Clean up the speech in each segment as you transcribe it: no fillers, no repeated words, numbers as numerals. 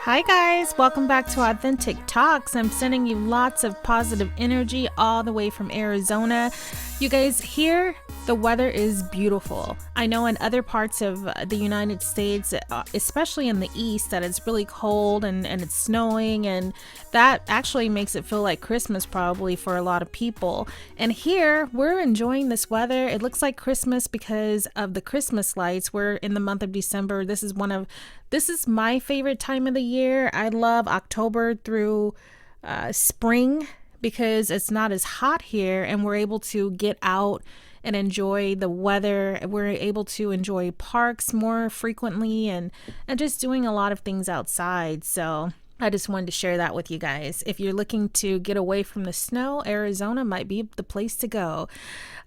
Hi guys, welcome back to Authentic Talks. I'm sending you lots of positive energy all the way from Arizona. You guys, here the weather is beautiful. I know in other parts of the United States, especially in the east, that it's really cold and it's snowing, and that actually makes it feel like Christmas probably for a lot of people. And here we're enjoying this weather. It looks like Christmas because of the Christmas lights. We're in the month of December. This is my favorite time of the year. I love October through spring because it's not as hot here and we're able to get out and enjoy the weather. We're able to enjoy parks more frequently and just doing a lot of things outside. So I just wanted to share that with you guys. If you're looking to get away from the snow, Arizona might be the place to go.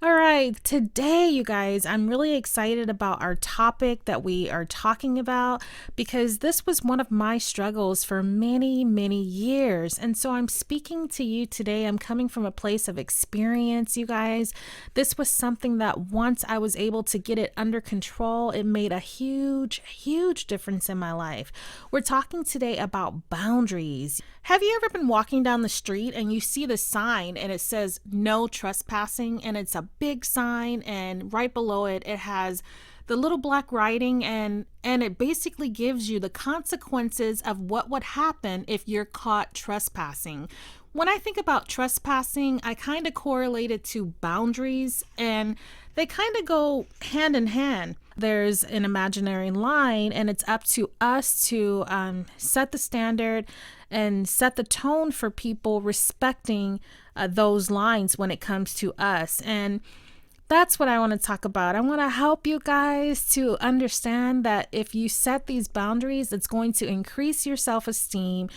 All right, today, you guys, I'm really excited about our topic that we are talking about because this was one of my struggles for many, many years. And so I'm speaking to you today. I'm coming from a place of experience, you guys. This was something that once I was able to get it under control, it made a huge, huge difference in my life. We're talking today about boundaries. Have you ever been walking down the street and you see the sign and it says no trespassing, and it's a big sign, and right below it has the little black writing, and it basically gives you the consequences of what would happen if you're caught trespassing. When I think about trespassing, I kind of correlate it to boundaries, and they kind of go hand in hand. There's an imaginary line, and it's up to us to set the standard and set the tone for people respecting those lines when it comes to us. And that's what I want to talk about. I want to help you guys to understand that if you set these boundaries, it's going to increase your self-esteem.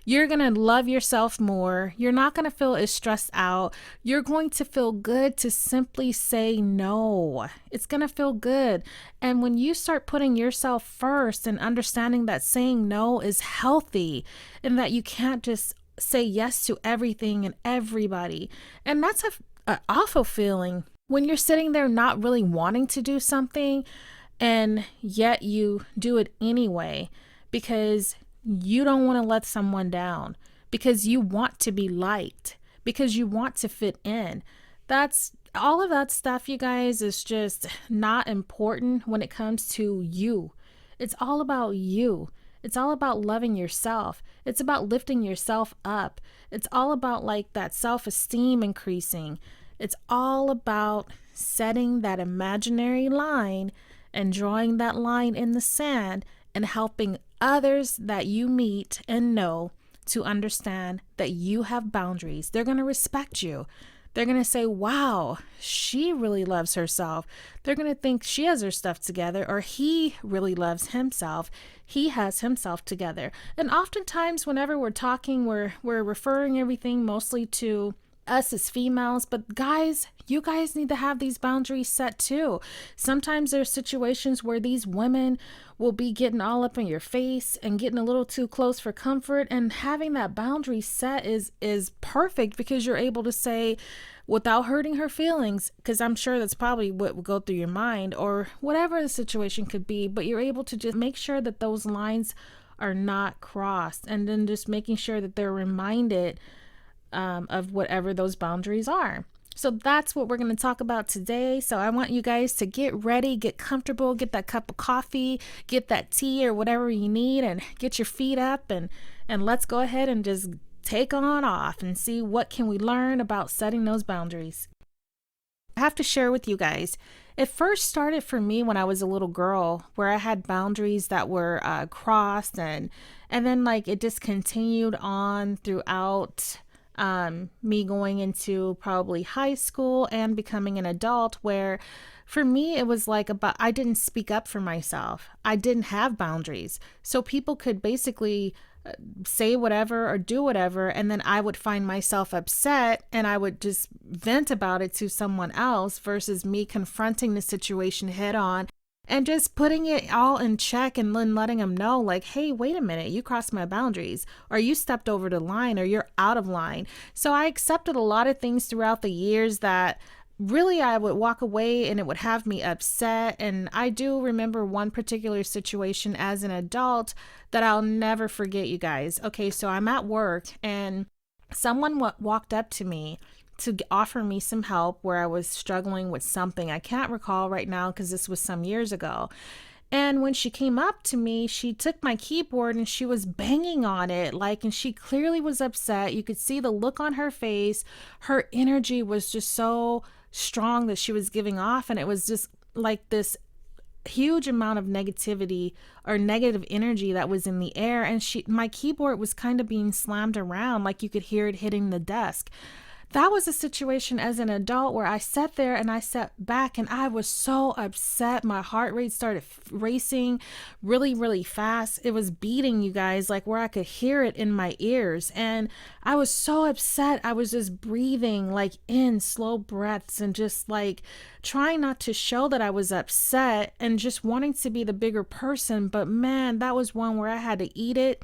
You're going to love yourself more. You're not going to feel as stressed out. You're going to feel good to simply say no. It's going to feel good. And when you start putting yourself first and understanding that saying no is healthy and that you can't just say yes to everything and everybody. And that's an awful feeling when you're sitting there not really wanting to do something and yet you do it anyway because you don't want to let someone down, because you want to be liked, because you want to fit in. That's all of that stuff, you guys, is just not important when it comes to you. It's all about you. It's all about loving yourself. It's about lifting yourself up. It's all about like that self-esteem increasing. It's all about setting that imaginary line and drawing that line in the sand and helping others that you meet and know to understand that you have boundaries. They're going to respect you. They're going to say, wow, she really loves herself. They're going to think she has her stuff together, or he really loves himself. He has himself together. And oftentimes whenever we're talking, we're referring everything mostly to us as females, but guys, you guys need to have these boundaries set too. Sometimes there's situations where these women will be getting all up in your face and getting a little too close for comfort, and having that boundary set is perfect because you're able to say without hurting her feelings, because I'm sure that's probably what will go through your mind or whatever the situation could be, but you're able to just make sure that those lines are not crossed, and then just making sure that they're reminded of whatever those boundaries are. So that's what we're going to talk about today. So I want you guys to get ready, get comfortable, get that cup of coffee, get that tea or whatever you need, and get your feet up, and let's go ahead and just take on off and see what can we learn about setting those boundaries. I have to share with you guys, it first started for me when I was a little girl, where I had boundaries that were crossed, and then like it just continued on throughout me going into probably high school and becoming an adult, where for me it was like I didn't speak up for myself. I didn't have boundaries. So people could basically say whatever or do whatever, and then I would find myself upset and I would just vent about it to someone else versus me confronting the situation head on and just putting it all in check and then letting them know like, hey, wait a minute, you crossed my boundaries, or you stepped over the line, or you're out of line. So I accepted a lot of things throughout the years that really I would walk away and it would have me upset. And I do remember one particular situation as an adult that I'll never forget, you guys. Okay, so I'm at work and someone walked up to me to offer me some help where I was struggling with something. I can't recall right now because this was some years ago. And when she came up to me, she took my keyboard and she was banging on it, like, and she clearly was upset. You could see the look on her face. Her energy was just so strong that she was giving off. And it was just like this huge amount of negativity or negative energy that was in the air. And my keyboard was kind of being slammed around, like you could hear it hitting the desk. That was a situation as an adult where I sat there and I sat back and I was so upset. My heart rate started racing really, really fast. It was beating, you guys, like where I could hear it in my ears. And I was so upset. I was just breathing like in slow breaths and just like trying not to show that I was upset and just wanting to be the bigger person. But man, that was one where I had to eat it.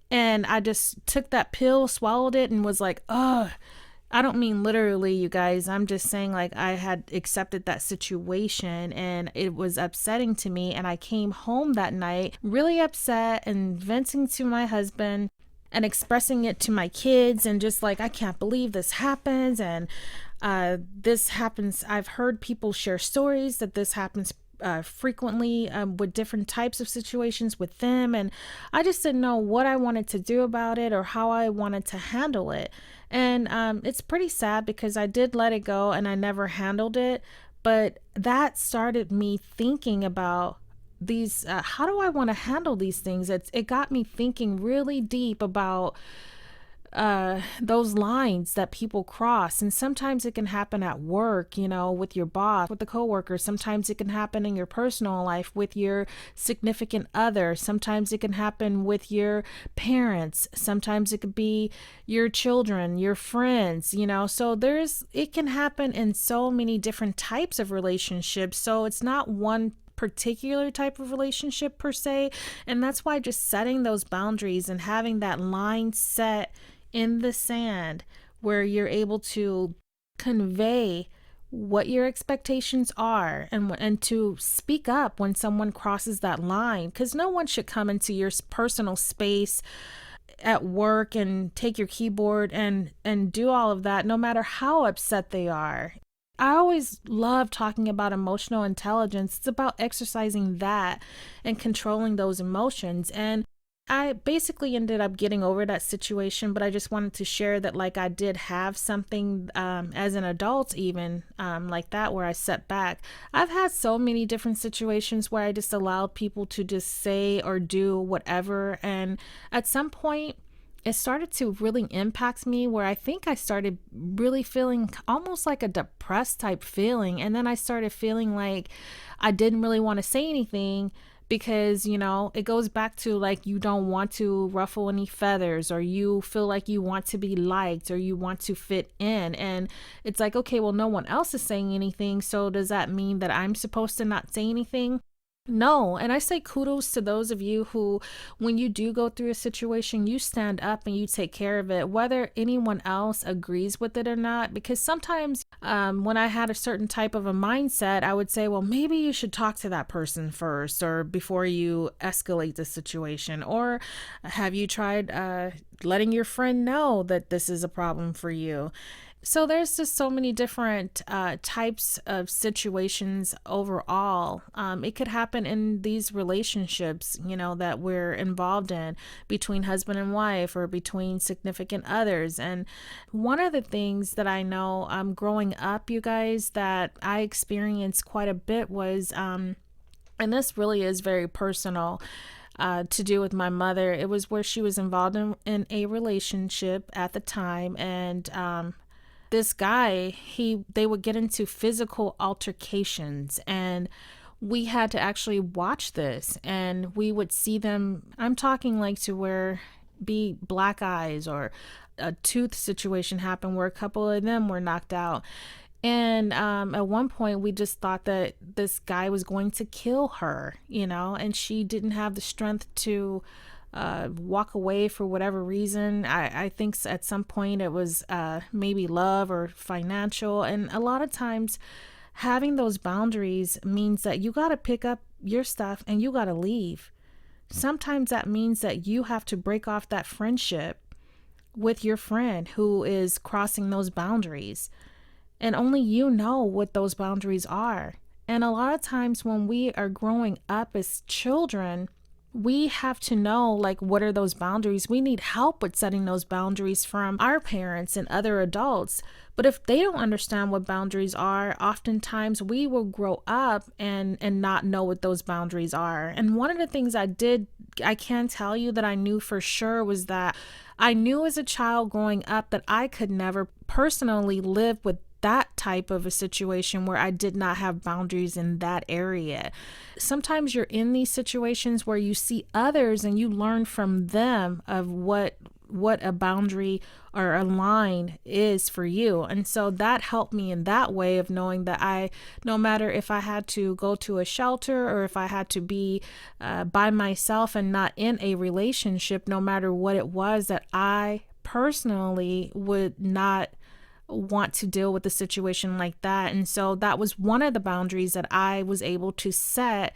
And I just took that pill, swallowed it, and was like, ugh. I don't mean literally, you guys. I'm just saying, like, I had accepted that situation and it was upsetting to me. And I came home that night really upset and venting to my husband and expressing it to my kids and just like, I can't believe this happens. And this happens. I've heard people share stories that this happens frequently with different types of situations with them. And I just didn't know what I wanted to do about it or how I wanted to handle it. And it's pretty sad because I did let it go and I never handled it. But that started me thinking about these, how do I want to handle these things? It got me thinking really deep about those lines that people cross. And sometimes it can happen at work, you know, with your boss, with the coworkers. Sometimes it can happen in your personal life with your significant other. Sometimes it can happen with your parents. Sometimes it could be your children, your friends, you know. So it can happen in so many different types of relationships. So it's not one particular type of relationship per se. And that's why just setting those boundaries and having that line set in the sand where you're able to convey what your expectations are and to speak up when someone crosses that line, because no one should come into your personal space at work and take your keyboard and do all of that, no matter how upset they are. I always love talking about emotional intelligence. It's about exercising that and controlling those emotions. And I basically ended up getting over that situation, but I just wanted to share that, like, I did have something as an adult, even like that, where I set back. I've had so many different situations where I just allowed people to just say or do whatever. And at some point, it started to really impact me, where I think I started really feeling almost like a depressed type feeling. And then I started feeling like I didn't really want to say anything because, you know, it goes back to like, you don't want to ruffle any feathers, or you feel like you want to be liked, or you want to fit in. And it's like, okay, well, no one else is saying anything. So does that mean that I'm supposed to not say anything? No. And I say kudos to those of you who, when you do go through a situation, you stand up and you take care of it, whether anyone else agrees with it or not. Because sometimes when I had a certain type of a mindset, I would say, well, maybe you should talk to that person first, or before you escalate the situation. Or have you tried letting your friend know that this is a problem for you? So there's just so many different types of situations overall. It could happen in these relationships, you know, that we're involved in between husband and wife, or between significant others. And one of the things that I know growing up, you guys, that I experienced quite a bit was, and this really is very personal, to do with my mother. It was where she was involved in a relationship at the time. And this guy, they would get into physical altercations, and we had to actually watch this, and we would see them. I'm talking like to where be black eyes, or a tooth situation happened where a couple of them were knocked out. And at one point, we just thought that this guy was going to kill her, you know, and she didn't have the strength to walk away for whatever reason. I think at some point it was maybe love or financial. And a lot of times having those boundaries means that you got to pick up your stuff and you got to leave. Sometimes that means that you have to break off that friendship with your friend who is crossing those boundaries. And only you know what those boundaries are. And a lot of times when we are growing up as children, we have to know, like, what are those boundaries? We need help with setting those boundaries from our parents and other adults. But if they don't understand what boundaries are, oftentimes we will grow up and not know what those boundaries are. And one of the things I can tell you that I knew for sure was that I knew as a child growing up that I could never personally live with that type of a situation where I did not have boundaries in that area. Sometimes you're in these situations where you see others and you learn from them of what a boundary or a line is for you. And so that helped me in that way of knowing that no matter if I had to go to a shelter or if I had to be by myself and not in a relationship, no matter what it was, that I personally would not want to deal with a situation like that. And so that was one of the boundaries that I was able to set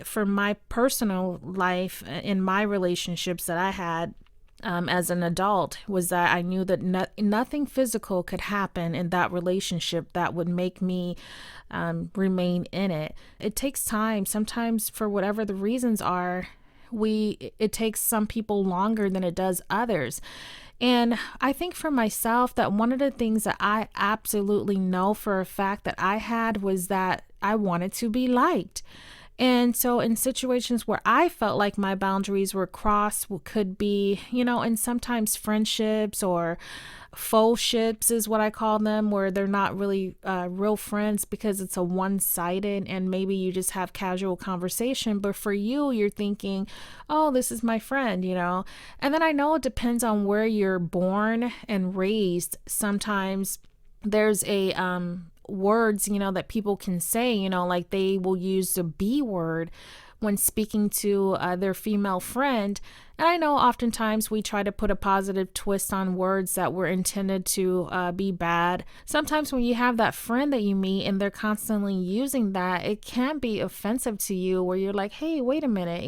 for my personal life in my relationships that I had as an adult, was that I knew that nothing physical could happen in that relationship that would make me remain in it. It takes time. Sometimes, for whatever the reasons are, it takes some people longer than it does others. And I think for myself that one of the things that I absolutely know for a fact that I had was that I wanted to be liked. And so in situations where I felt like my boundaries were crossed, could be, and sometimes friendships or faux ships is what I call them, where they're not really real friends because it's a one-sided and maybe you just have casual conversation. But for you, you're thinking, oh, this is my friend, And then I know it depends on where you're born and raised. Sometimes there's a words, that people can say, like they will use the B word when speaking to their female friend. And I know oftentimes we try to put a positive twist on words that were intended to be bad. Sometimes when you have that friend that you meet and they're constantly using that, it can be offensive to you where you're like, hey, wait a minute,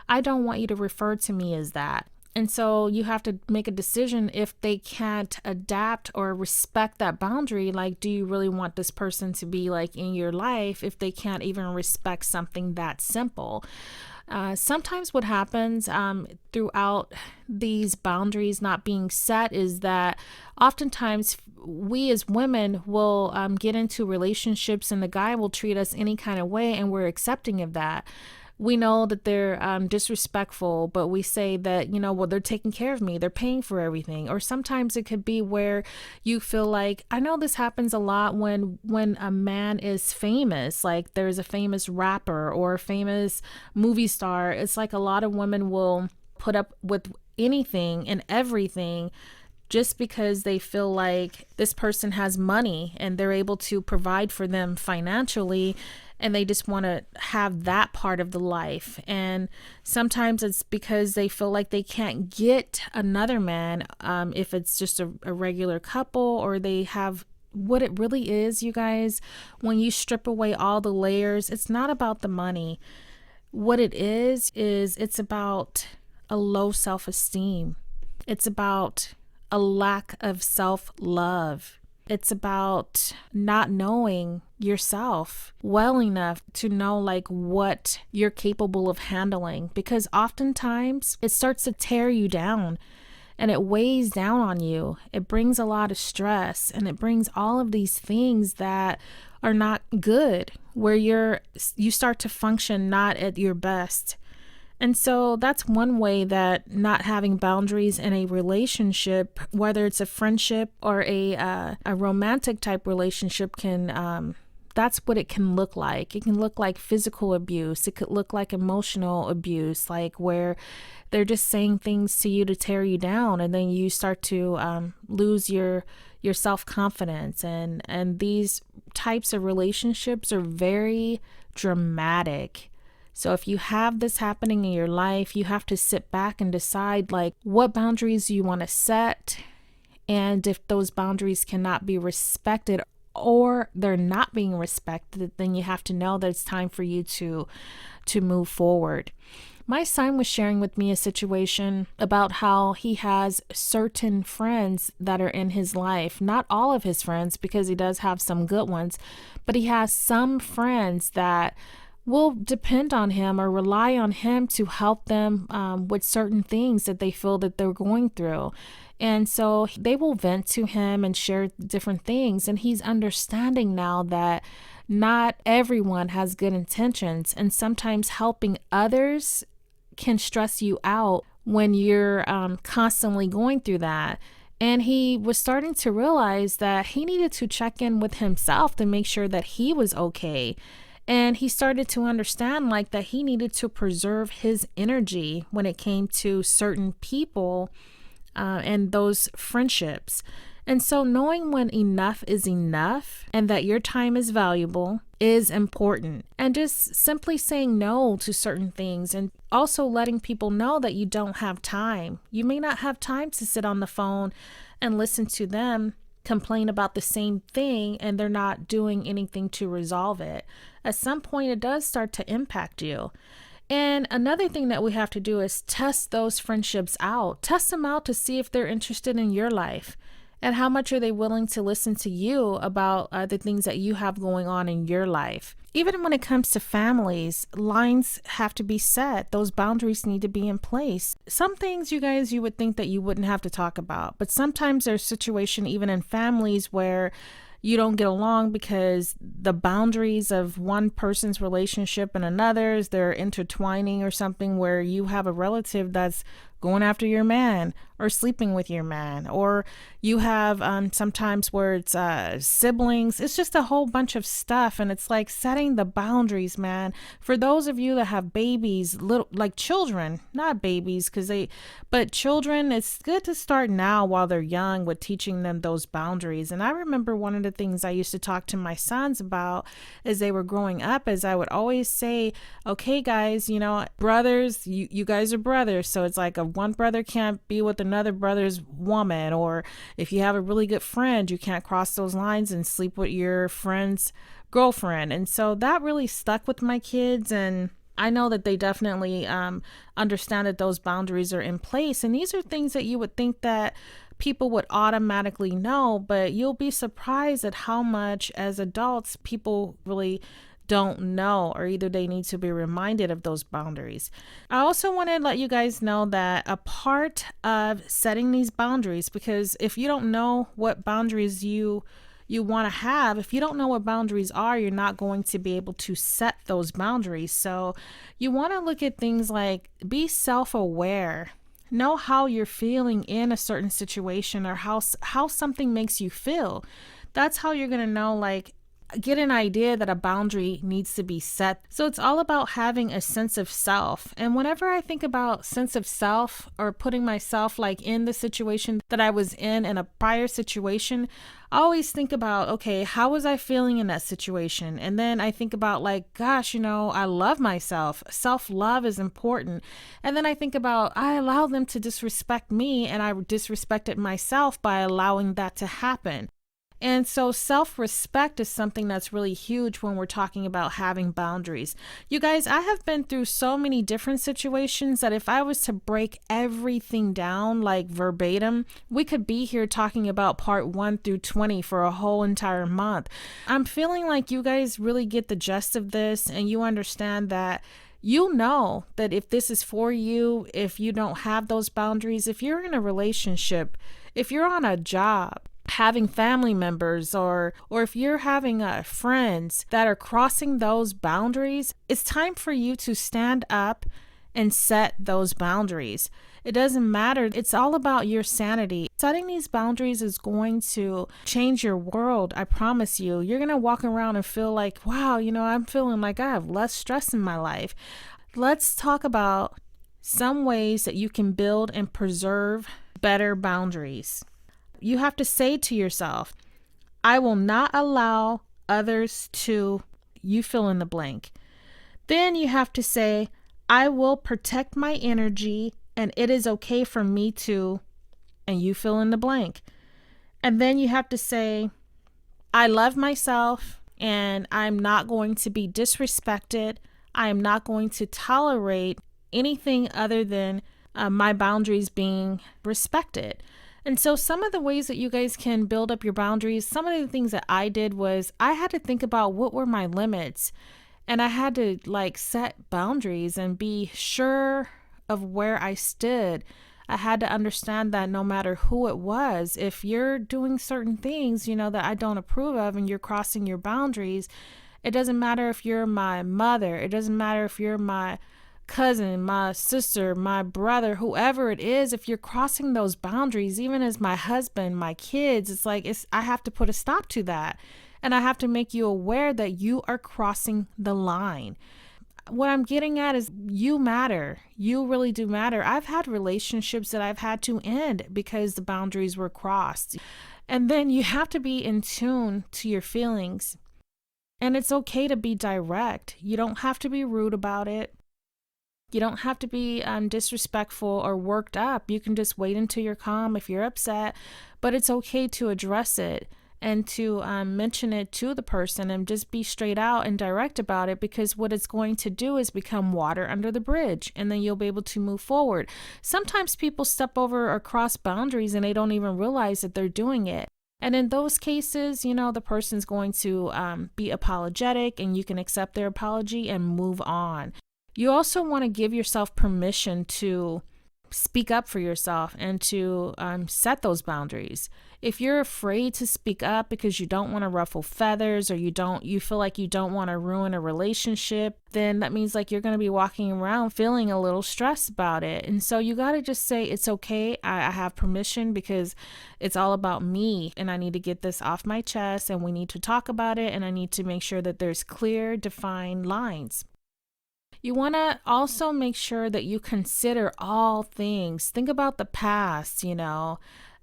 I don't want you to refer to me as that. And so you have to make a decision if they can't adapt or respect that boundary. Like, do you really want this person to be like in your life if they can't even respect something that simple? Sometimes what happens throughout these boundaries not being set is that oftentimes we as women will get into relationships and the guy will treat us any kind of way and we're accepting of that. We know that they're disrespectful, but we say that, well, they're taking care of me. They're paying for everything. Or sometimes it could be where you feel like, I know this happens a lot when a man is famous, like there's a famous rapper or a famous movie star. It's like a lot of women will put up with anything and everything just because they feel like this person has money and they're able to provide for them financially. And they just want to have that part of the life. And sometimes it's because they feel like they can't get another man if it's just a regular couple, or they have what it really is, you guys. When you strip away all the layers, it's not about the money. What it is it's about a low self-esteem. It's about a lack of self-love. It's about not knowing yourself well enough to know like what you're capable of handling, because oftentimes it starts to tear you down and it weighs down on you. It brings a lot of stress and it brings all of these things that are not good, where you start to function not at your best. And so that's one way that not having boundaries in a relationship, whether it's a friendship or a romantic type relationship, that's what it can look like. It can look like physical abuse. It could look like emotional abuse, like where they're just saying things to you to tear you down, and then you start to lose your self-confidence. And these types of relationships are very dramatic. So if you have this happening in your life, you have to sit back and decide like what boundaries you want to set. And if those boundaries cannot be respected or they're not being respected, then you have to know that it's time for you to move forward. My son was sharing with me a situation about how he has certain friends that are in his life. Not all of his friends, because he does have some good ones, but he has some friends that will depend on him or rely on him to help them with certain things that they feel that they're going through. And so they will vent to him and share different things. And he's understanding now that not everyone has good intentions. And sometimes helping others can stress you out when you're constantly going through that. And he was starting to realize that he needed to check in with himself to make sure that he was okay. And he started to understand like that he needed to preserve his energy when it came to certain people and those friendships. And so knowing when enough is enough and that your time is valuable is important. And just simply saying no to certain things and also letting people know that you don't have time. You may not have time to sit on the phone and listen to them complain about the same thing and they're not doing anything to resolve it. At some point, it does start to impact you. And another thing that we have to do is test those friendships out. Test them out to see if they're interested in your life. And how much are they willing to listen to you about the things that you have going on in your life? Even when it comes to families, lines have to be set. Those boundaries need to be in place. Some things, you guys, you would think that you wouldn't have to talk about. But sometimes there's a situation even in families where you don't get along because the boundaries of one person's relationship and another's, they're intertwining or something, where you have a relative that's going after your man or sleeping with your man, or you have sometimes where it's siblings. It's just a whole bunch of stuff, and it's like setting the boundaries, man. For those of you that have babies, little like children, not babies, but children, it's good to start now while they're young with teaching them those boundaries. And I remember one of the things I used to talk to my sons about as they were growing up is I would always say, okay, guys, brothers, you guys are brothers, so it's like one brother can't be with another brother's woman, or if you have a really good friend, you can't cross those lines and sleep with your friend's girlfriend. And so that really stuck with my kids, and I know that they definitely understand that those boundaries are in place. And these are things that you would think that people would automatically know, but you'll be surprised at how much as adults people really don't know, or either they need to be reminded of those boundaries. I also want to let you guys know that a part of setting these boundaries, because if you don't know what boundaries you want to have, if you don't know what boundaries are, you're not going to be able to set those boundaries. So you want to look at things like be self-aware. Know how you're feeling in a certain situation, or how something makes you feel. That's how you're going to know, like, get an idea that a boundary needs to be set. So it's all about having a sense of self. And whenever I think about sense of self, or putting myself like in the situation that I was in a prior situation, I always think about, okay, how was I feeling in that situation? And then I think about like, gosh, I love myself. Self-love is important. And then I think about, I allow them to disrespect me, and I disrespected myself by allowing that to happen. And so self-respect is something that's really huge when we're talking about having boundaries. You guys, I have been through so many different situations that if I was to break everything down like verbatim, we could be here talking about part 1 through 20 for a whole entire month. I'm feeling like you guys really get the gist of this, and you understand that you know that if this is for you, if you don't have those boundaries, if you're in a relationship, if you're on a job, having family members, or if you're having friends that are crossing those boundaries, it's time for you to stand up and set those boundaries. It doesn't matter. It's all about your sanity. Setting these boundaries is going to change your world. I promise you. You're going to walk around and feel like, wow, I'm feeling like I have less stress in my life. Let's talk about some ways that you can build and preserve better boundaries. You have to say to yourself, I will not allow others to, you fill in the blank. Then you have to say, I will protect my energy and it is okay for me to, and you fill in the blank. And then you have to say, I love myself and I'm not going to be disrespected. I am not going to tolerate anything other than my boundaries being respected. And so some of the ways that you guys can build up your boundaries, some of the things that I did was I had to think about what were my limits, and I had to set boundaries and be sure of where I stood. I had to understand that no matter who it was, if you're doing certain things, that I don't approve of and you're crossing your boundaries, it doesn't matter if you're my mother, it doesn't matter if you're my cousin, my sister, my brother, whoever it is, if you're crossing those boundaries, even as my husband, my kids, I have to put a stop to that. And I have to make you aware that you are crossing the line. What I'm getting at is you matter. You really do matter. I've had relationships that I've had to end because the boundaries were crossed. And then you have to be in tune to your feelings. And it's okay to be direct. You don't have to be rude about it. You don't have to be disrespectful or worked up. You can just wait until you're calm if you're upset. But it's okay to address it and to mention it to the person and just be straight out and direct about it, because what it's going to do is become water under the bridge, and then you'll be able to move forward. Sometimes people step over or cross boundaries and they don't even realize that they're doing it. And in those cases, the person's going to be apologetic and you can accept their apology and move on. You also want to give yourself permission to speak up for yourself and to set those boundaries. If you're afraid to speak up because you don't want to ruffle feathers, or you feel like you don't want to ruin a relationship, then that means you're going to be walking around feeling a little stressed about it. And so you got to just say, it's okay. I have permission because it's all about me and I need to get this off my chest and we need to talk about it and I need to make sure that there's clear, defined lines. You want to also make sure that you consider all things. Think about the past,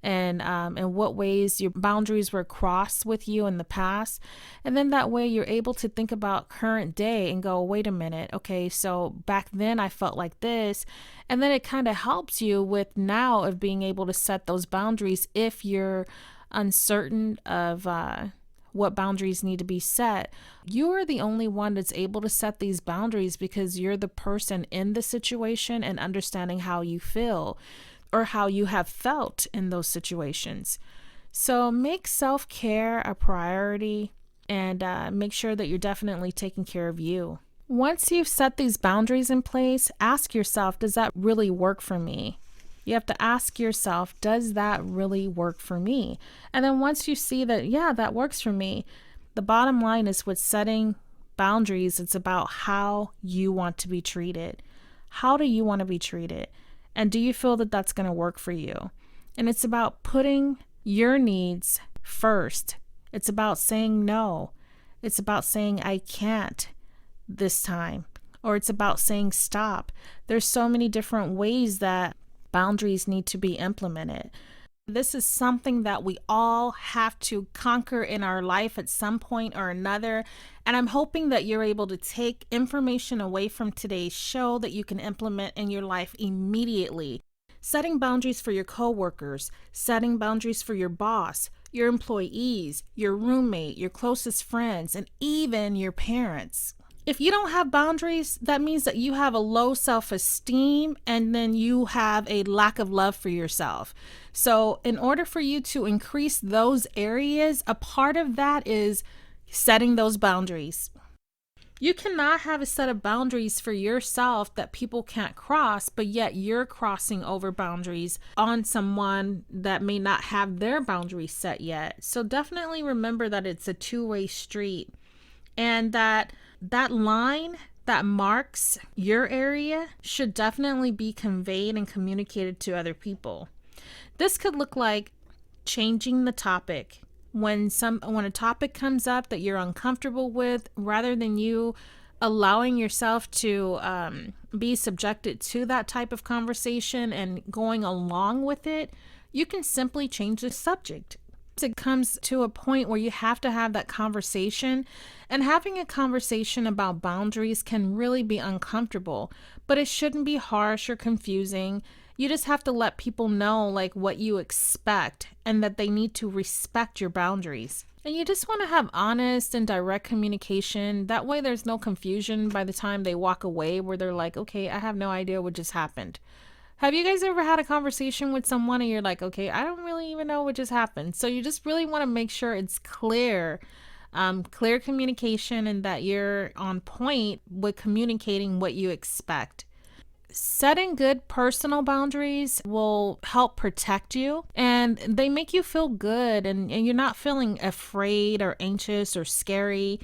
and what ways your boundaries were crossed with you in the past. And then that way you're able to think about current day and go, wait a minute, okay, so back then I felt like this. And then it kind of helps you with now of being able to set those boundaries if you're uncertain of what boundaries need to be set. You are the only one that's able to set these boundaries because you're the person in the situation and understanding how you feel or how you have felt in those situations. So make self-care a priority and make sure that you're definitely taking care of you. Once you've set these boundaries in place, ask yourself, does that really work for me? You have to ask yourself, does that really work for me? And then once you see that, yeah, that works for me, the bottom line is with setting boundaries, it's about how you want to be treated. How do you want to be treated? And do you feel that that's going to work for you? And it's about putting your needs first. It's about saying no. It's about saying I can't this time. Or it's about saying stop. There's so many different ways that boundaries need to be implemented. This is something that we all have to conquer in our life at some point or another. And I'm hoping that you're able to take information away from today's show that you can implement in your life immediately. Setting boundaries for your coworkers, setting boundaries for your boss, your employees, your roommate, your closest friends, and even your parents. If you don't have boundaries, that means that you have a low self-esteem and then you have a lack of love for yourself. So in order for you to increase those areas, a part of that is setting those boundaries. You cannot have a set of boundaries for yourself that people can't cross, but yet you're crossing over boundaries on someone that may not have their boundaries set yet. So definitely remember that it's a two-way street, and that line that marks your area should definitely be conveyed and communicated to other people. This could look like changing the topic. When a topic comes up that you're uncomfortable with, rather than you allowing yourself to be subjected to that type of conversation and going along with it, you can simply change the subject. It comes to a point where you have to have that conversation, and having a conversation about boundaries can really be uncomfortable, but it shouldn't be harsh or confusing. You just have to let people know like what you expect and that they need to respect your boundaries. And you just want to have honest and direct communication. That way there's no confusion by the time they walk away where they're like, okay, I have no idea what just happened. Have you guys ever had a conversation with someone and you're like, okay, I don't really even know what just happened? So you just really want to make sure it's clear, clear communication, and that you're on point with communicating what you expect. Setting good personal boundaries will help protect you, and they make you feel good, and you're not feeling afraid or anxious or scary.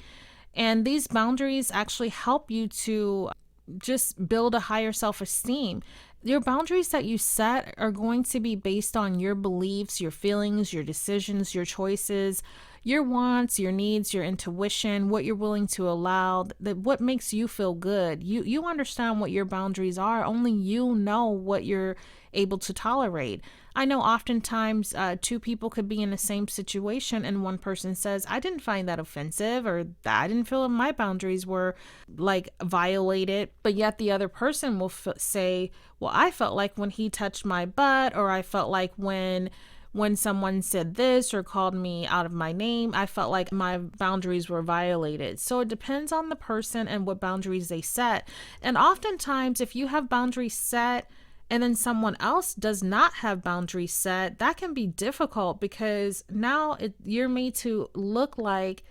And these boundaries actually help you to just build a higher self-esteem. Your boundaries that you set are going to be based on your beliefs, your feelings, your decisions, your choices, your wants, your needs, your intuition, what you're willing to allow, what makes you feel good. You understand what your boundaries are. Only you know what you're able to tolerate. I know oftentimes two people could be in the same situation and one person says, I didn't find that offensive, or that I didn't feel my boundaries were like violated. But yet the other person will say, well, I felt like when he touched my butt, or I felt like when someone said this or called me out of my name, I felt like my boundaries were violated. So it depends on the person and what boundaries they set. And oftentimes if you have boundaries set and then someone else does not have boundaries set, that can be difficult, because now you're made to look like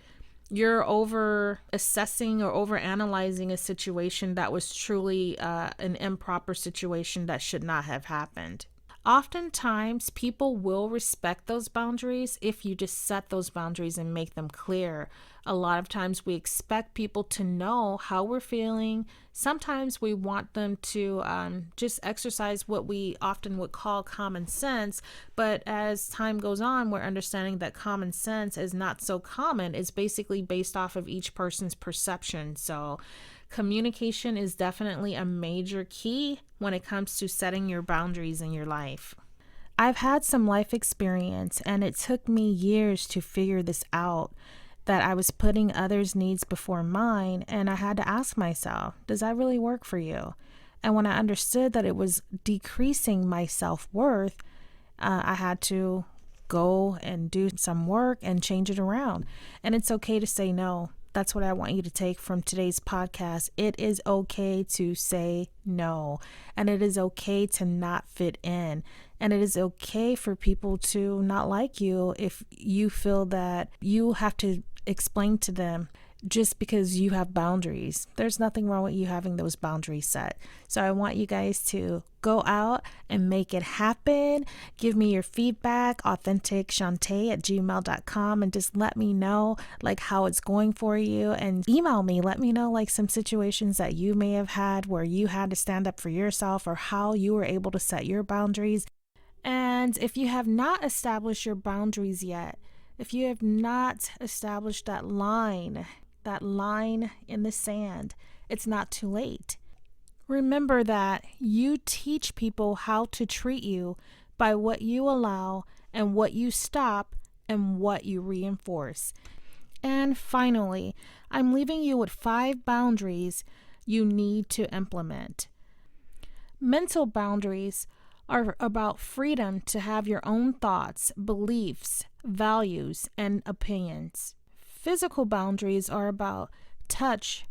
you're over assessing or over analyzing a situation that was truly an improper situation that should not have happened. Oftentimes, people will respect those boundaries if you just set those boundaries and make them clear. A lot of times we expect people to know how we're feeling. Sometimes we want them to just exercise what we often would call common sense. But as time goes on, we're understanding that common sense is not so common. It's basically based off of each person's perception. So communication is definitely a major key when it comes to setting your boundaries in your life. I've had some life experience, and it took me years to figure this out, that I was putting others' needs before mine, and I had to ask myself, does that really work for you? And when I understood that it was decreasing my self-worth, I had to go and do some work and change it around. And it's okay to say no. That's what I want you to take from today's podcast. It is okay to say no, and it is okay to not fit in, and it is okay for people to not like you if you feel that you have to explain to them just because you have boundaries. There's nothing wrong with you having those boundaries set. So I want you guys to go out and make it happen. Give me your feedback, authenticshante@gmail.com, and just let me know like how it's going for you, and email me. Let me know like some situations that you may have had where you had to stand up for yourself, or how you were able to set your boundaries. And if you have not established your boundaries yet, if you have not established that line in the sand, it's not too late. Remember that you teach people how to treat you by what you allow and what you stop and what you reinforce. And finally, I'm leaving you with 5 boundaries you need to implement. Mental boundaries are about freedom to have your own thoughts, beliefs, values, and opinions. Physical boundaries are about touch,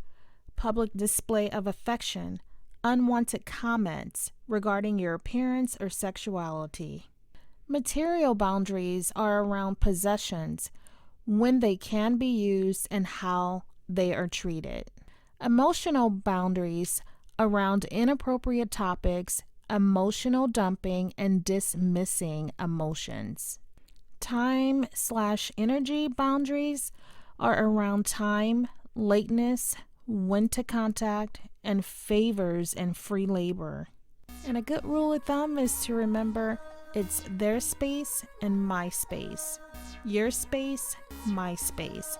public display of affection, unwanted comments regarding your appearance or sexuality. Material boundaries are around possessions, when they can be used and how they are treated. Emotional boundaries around inappropriate topics, emotional dumping, and dismissing emotions. Time/energy boundaries are around time, lateness, when to contact, and favors and free labor. And a good rule of thumb is to remember it's their space and my space. Your space, my space.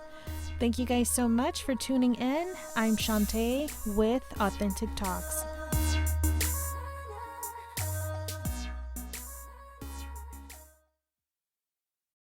Thank you guys so much for tuning in. I'm Shanta with Authentic Talks.